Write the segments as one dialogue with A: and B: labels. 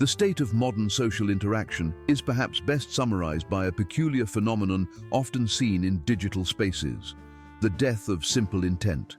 A: The state of modern social interaction is perhaps best summarized by a peculiar phenomenon often seen in digital spaces: the death of simple intent.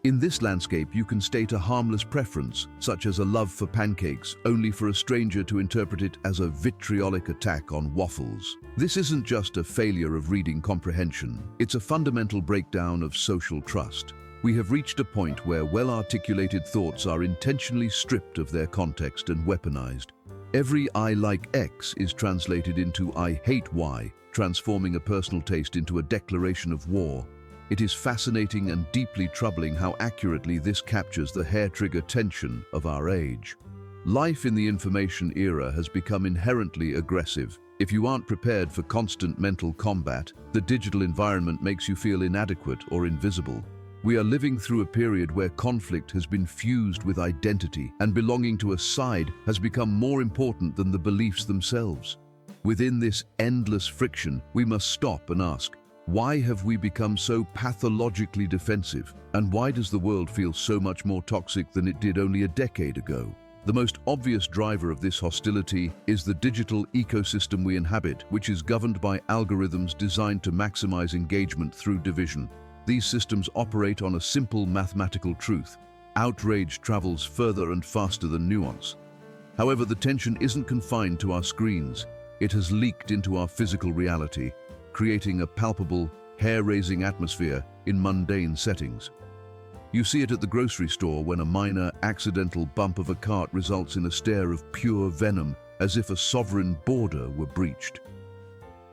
A: In this landscape, you can state a harmless preference, such as a love for pancakes, only for a stranger to interpret it as a vitriolic attack on waffles. This isn't just a failure of reading comprehension, it's a fundamental breakdown of social trust. We have reached a point where well-articulated thoughts are intentionally stripped of their context and weaponized. Every "I like X" is translated into "I hate Y", transforming a personal taste into a declaration of war. It is fascinating and deeply troubling how accurately this captures the hair-trigger tension of our age. Life in the information era has become inherently aggressive. If you aren't prepared for constant mental combat, the digital environment makes you feel inadequate or invisible. We are living through a period where conflict has been fused with identity, and belonging to a side has become more important than the beliefs themselves. Within this endless friction, we must stop and ask, why have we become so pathologically defensive? And why does the world feel so much more toxic than it did only a decade ago? The most obvious driver of this hostility is the digital ecosystem we inhabit, which is governed by algorithms designed to maximize engagement through division. These systems operate on a simple mathematical truth: outrage travels further and faster than nuance. However, the tension isn't confined to our screens. It has leaked into our physical reality, creating a palpable, hair-raising atmosphere in mundane settings. You see it at the grocery store when a minor, accidental bump of a cart results in a stare of pure venom, as if a sovereign border were breached.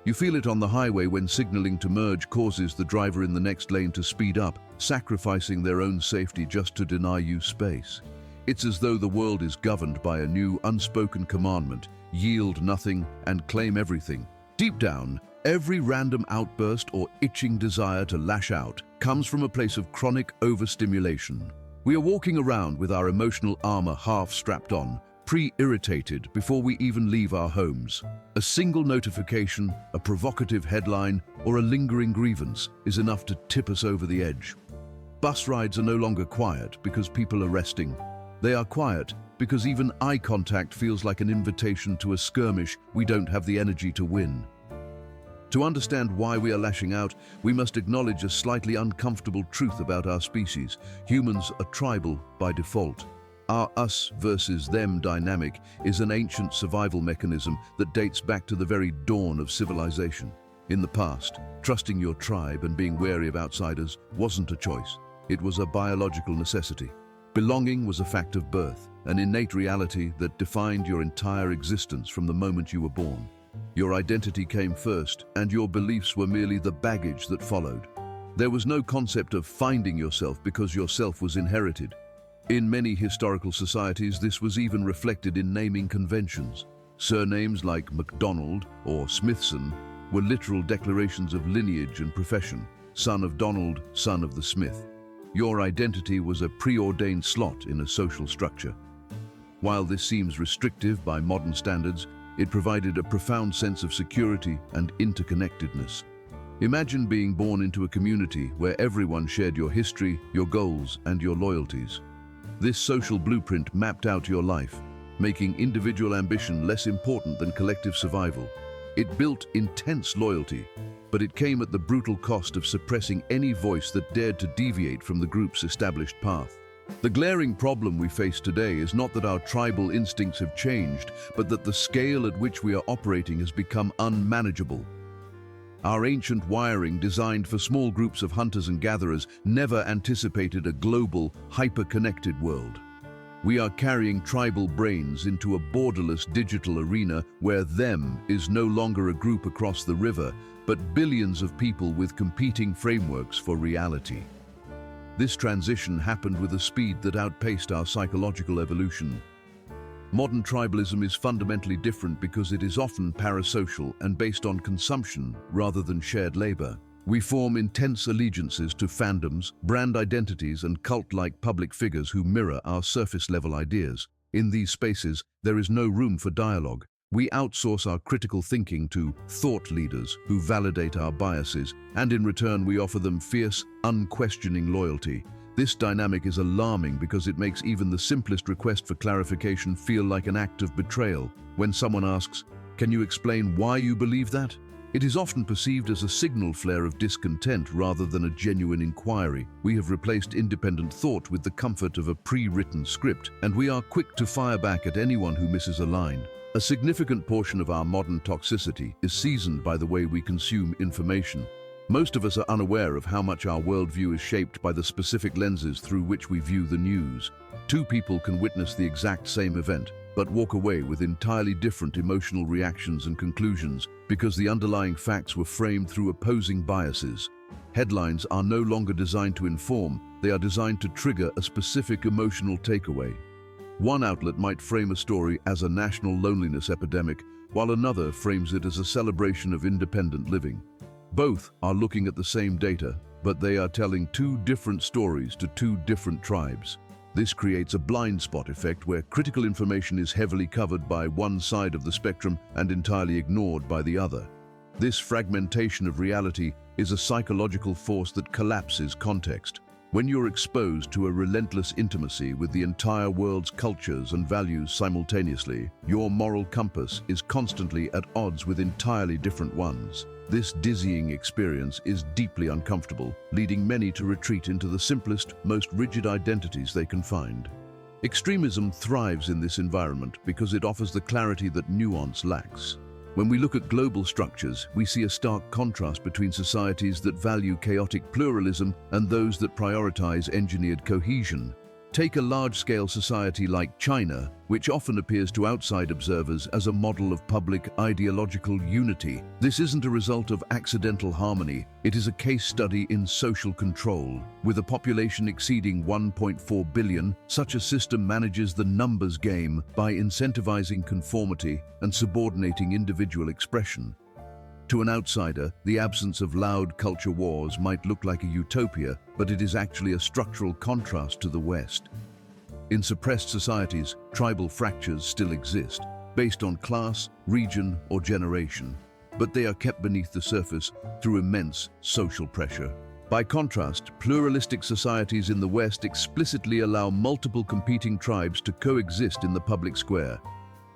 A: You feel it on the highway when signaling to merge causes the driver in the next lane to speed up, sacrificing their own safety just to deny you space. It's as though the world is governed by a new, unspoken commandment: yield nothing and claim everything. Deep down, every random outburst or itching desire to lash out comes from a place of chronic overstimulation. We are walking around with our emotional armor half strapped on, pre-irritated before we even leave our homes. A single notification, a provocative headline, or a lingering grievance is enough to tip us over the edge. Bus rides are no longer quiet because people are resting. They are quiet because even eye contact feels like an invitation to a skirmish we don't have the energy to win. To understand why we are lashing out, we must acknowledge a slightly uncomfortable truth about our species. Humans are tribal by default. Our us versus them dynamic is an ancient survival mechanism that dates back to the very dawn of civilization. In the past, trusting your tribe and being wary of outsiders wasn't a choice. It was a biological necessity. Belonging was a fact of birth, an innate reality that defined your entire existence from the moment you were born. Your identity came first, and your beliefs were merely the baggage that followed. There was no concept of finding yourself because yourself was inherited. In many historical societies, this was even reflected in naming conventions. Surnames like MacDonald or Smithson were literal declarations of lineage and profession. Son of Donald, son of the Smith. Your identity was a preordained slot in a social structure. While this seems restrictive by modern standards, it provided a profound sense of security and interconnectedness. Imagine being born into a community where everyone shared your history, your goals, and your loyalties. This social blueprint mapped out your life, making individual ambition less important than collective survival. It built intense loyalty, but it came at the brutal cost of suppressing any voice that dared to deviate from the group's established path. The glaring problem we face today is not that our tribal instincts have changed, but that the scale at which we are operating has become unmanageable. Our ancient wiring, designed for small groups of hunters and gatherers, never anticipated a global, hyper-connected world. We are carrying tribal brains into a borderless digital arena where them is no longer a group across the river, but billions of people with competing frameworks for reality. This transition happened with a speed that outpaced our psychological evolution. Modern tribalism is fundamentally different because it is often parasocial and based on consumption rather than shared labor. We form intense allegiances to fandoms, brand identities, and cult-like public figures who mirror our surface-level ideas. In these spaces, there is no room for dialogue. We outsource our critical thinking to thought leaders who validate our biases, and in return we offer them fierce, unquestioning loyalty. This dynamic is alarming because it makes even the simplest request for clarification feel like an act of betrayal. When someone asks, "Can you explain why you believe that?" it is often perceived as a signal flare of discontent rather than a genuine inquiry. We have replaced independent thought with the comfort of a pre-written script, and we are quick to fire back at anyone who misses a line. A significant portion of our modern toxicity is seasoned by the way we consume information. Most of us are unaware of how much our worldview is shaped by the specific lenses through which we view the news. Two people can witness the exact same event, but walk away with entirely different emotional reactions and conclusions because the underlying facts were framed through opposing biases. Headlines are no longer designed to inform, they are designed to trigger a specific emotional takeaway. One outlet might frame a story as a national loneliness epidemic, while another frames it as a celebration of independent living. Both are looking at the same data, but they are telling two different stories to two different tribes. This creates a blind spot effect where critical information is heavily covered by one side of the spectrum and entirely ignored by the other. This fragmentation of reality is a psychological force that collapses context. When you're exposed to a relentless intimacy with the entire world's cultures and values simultaneously, your moral compass is constantly at odds with entirely different ones. This dizzying experience is deeply uncomfortable, leading many to retreat into the simplest, most rigid identities they can find. Extremism thrives in this environment because it offers the clarity that nuance lacks. When we look at global structures, we see a stark contrast between societies that value chaotic pluralism and those that prioritize engineered cohesion. Take a large-scale society like China, which often appears to outside observers as a model of public ideological unity. This isn't a result of accidental harmony, it is a case study in social control. With a population exceeding 1.4 billion, such a system manages the numbers game by incentivizing conformity and subordinating individual expression. To an outsider, the absence of loud culture wars might look like a utopia, but it is actually a structural contrast to the West. In suppressed societies, tribal fractures still exist, based on class, region, or generation, but they are kept beneath the surface through immense social pressure. By contrast, pluralistic societies in the West explicitly allow multiple competing tribes to coexist in the public square.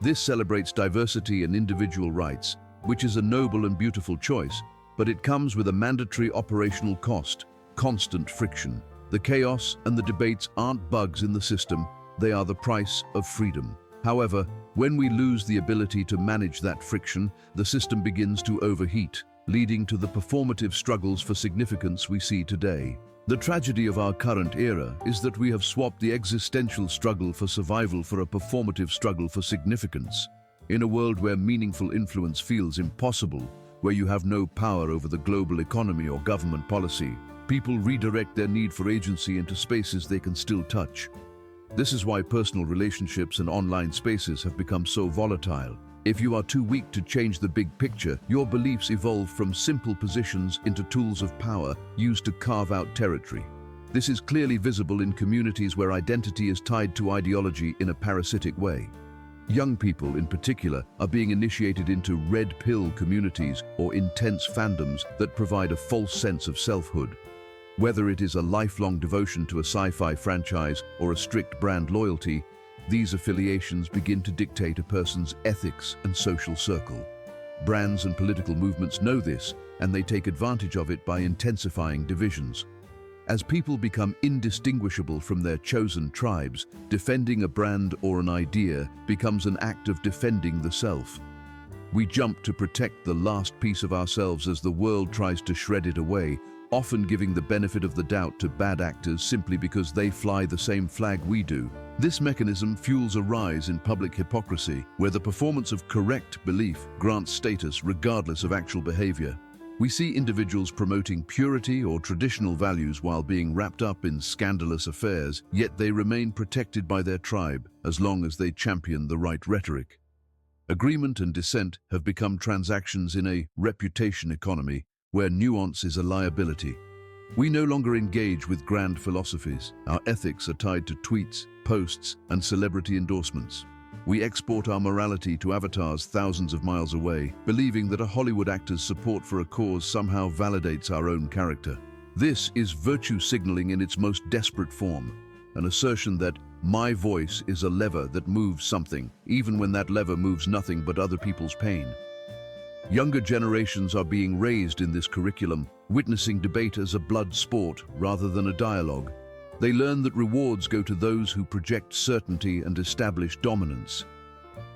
A: This celebrates diversity and individual rights, which is a noble and beautiful choice, but it comes with a mandatory operational cost: constant friction. The chaos and the debates aren't bugs in the system, they are the price of freedom. However, when we lose the ability to manage that friction, the system begins to overheat, leading to the performative struggles for significance we see today. The tragedy of our current era is that we have swapped the existential struggle for survival for a performative struggle for significance. In a world where meaningful influence feels impossible, where you have no power over the global economy or government policy, people redirect their need for agency into spaces they can still touch. This is why personal relationships and online spaces have become so volatile. If you are too weak to change the big picture, your beliefs evolve from simple positions into tools of power used to carve out territory. This is clearly visible in communities where identity is tied to ideology in a parasitic way. Young people, in particular, are being initiated into red pill communities or intense fandoms that provide a false sense of selfhood. Whether it is a lifelong devotion to a sci-fi franchise or a strict brand loyalty, these affiliations begin to dictate a person's ethics and social circle. Brands and political movements know this, and they take advantage of it by intensifying divisions. As people become indistinguishable from their chosen tribes, defending a brand or an idea becomes an act of defending the self. We jump to protect the last piece of ourselves as the world tries to shred it away, often giving the benefit of the doubt to bad actors simply because they fly the same flag we do. This mechanism fuels a rise in public hypocrisy, where the performance of correct belief grants status regardless of actual behavior. We see individuals promoting purity or traditional values while being wrapped up in scandalous affairs, yet they remain protected by their tribe as long as they champion the right rhetoric. Agreement and dissent have become transactions in a reputation economy where nuance is a liability. We no longer engage with grand philosophies. Our ethics are tied to tweets, posts, and celebrity endorsements. We export our morality to avatars thousands of miles away, believing that a Hollywood actor's support for a cause somehow validates our own character. This is virtue signaling in its most desperate form, an assertion that my voice is a lever that moves something, even when that lever moves nothing but other people's pain. Younger generations are being raised in this curriculum, witnessing debate as a blood sport rather than a dialogue. They learn that rewards go to those who project certainty and establish dominance.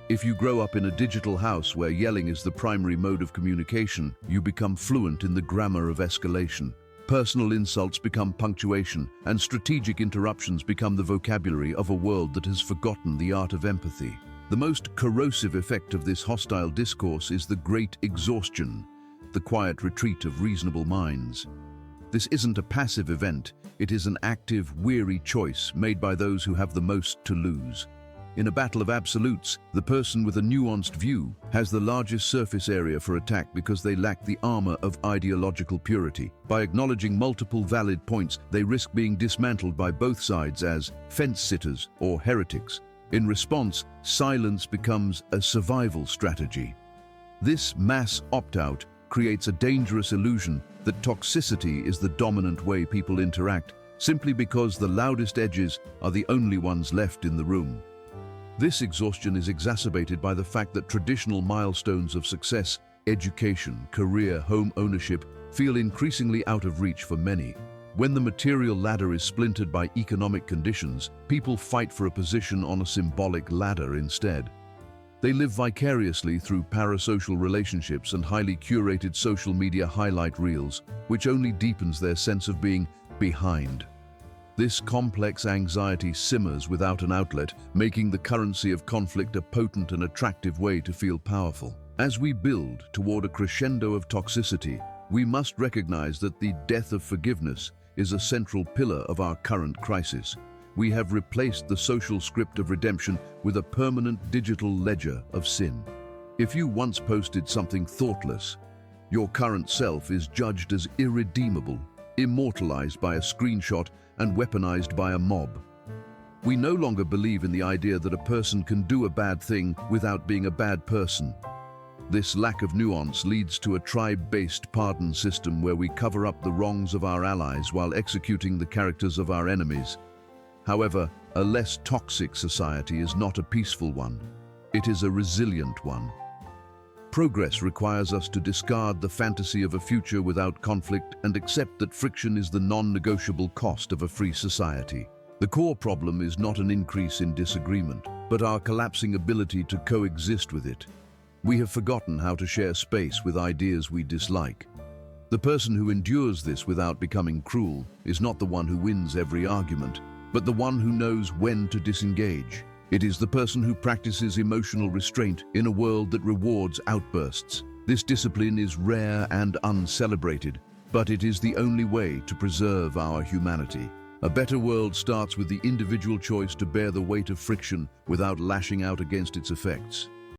A: If you grow up in a digital house where yelling is the primary mode of communication, you become fluent in the grammar of escalation. Personal insults become punctuation, and strategic interruptions become the vocabulary of a world that has forgotten the art of empathy. The most corrosive effect of this hostile discourse is the great exhaustion, the quiet retreat of reasonable minds. This isn't a passive event, it is an active, weary choice made by those who have the most to lose. In a battle of absolutes, the person with a nuanced view has the largest surface area for attack because they lack the armor of ideological purity. By acknowledging multiple valid points, they risk being dismantled by both sides as fence-sitters or heretics. In response, silence becomes a survival strategy. This mass opt-out creates a dangerous illusion that toxicity is the dominant way people interact, simply because the loudest edges are the only ones left in the room. This exhaustion is exacerbated by the fact that traditional milestones of success, education, career, home ownership, feel increasingly out of reach for many. When the material ladder is splintered by economic conditions, people fight for a position on a symbolic ladder instead. They live vicariously through parasocial relationships and highly curated social media highlight reels, which only deepens their sense of being behind. This complex anxiety simmers without an outlet, making the currency of conflict a potent and attractive way to feel powerful. As we build toward a crescendo of toxicity, we must recognize that the death of forgiveness is a central pillar of our current crisis. We have replaced the social script of redemption with a permanent digital ledger of sin. If you once posted something thoughtless, your current self is judged as irredeemable, immortalized by a screenshot and weaponized by a mob. We no longer believe in the idea that a person can do a bad thing without being a bad person. This lack of nuance leads to a tribe-based pardon system where we cover up the wrongs of our allies while executing the characters of our enemies. However, a less toxic society is not a peaceful one. It is a resilient one. Progress requires us to discard the fantasy of a future without conflict and accept that friction is the non-negotiable cost of a free society. The core problem is not an increase in disagreement, but our collapsing ability to coexist with it. We have forgotten how to share space with ideas we dislike. The person who endures this without becoming cruel is not the one who wins every argument, but the one who knows when to disengage. It is the person who practices emotional restraint in a world that rewards outbursts. This discipline is rare and uncelebrated, but it is the only way to preserve our humanity. A better world starts with the individual choice to bear the weight of friction without lashing out against its effects.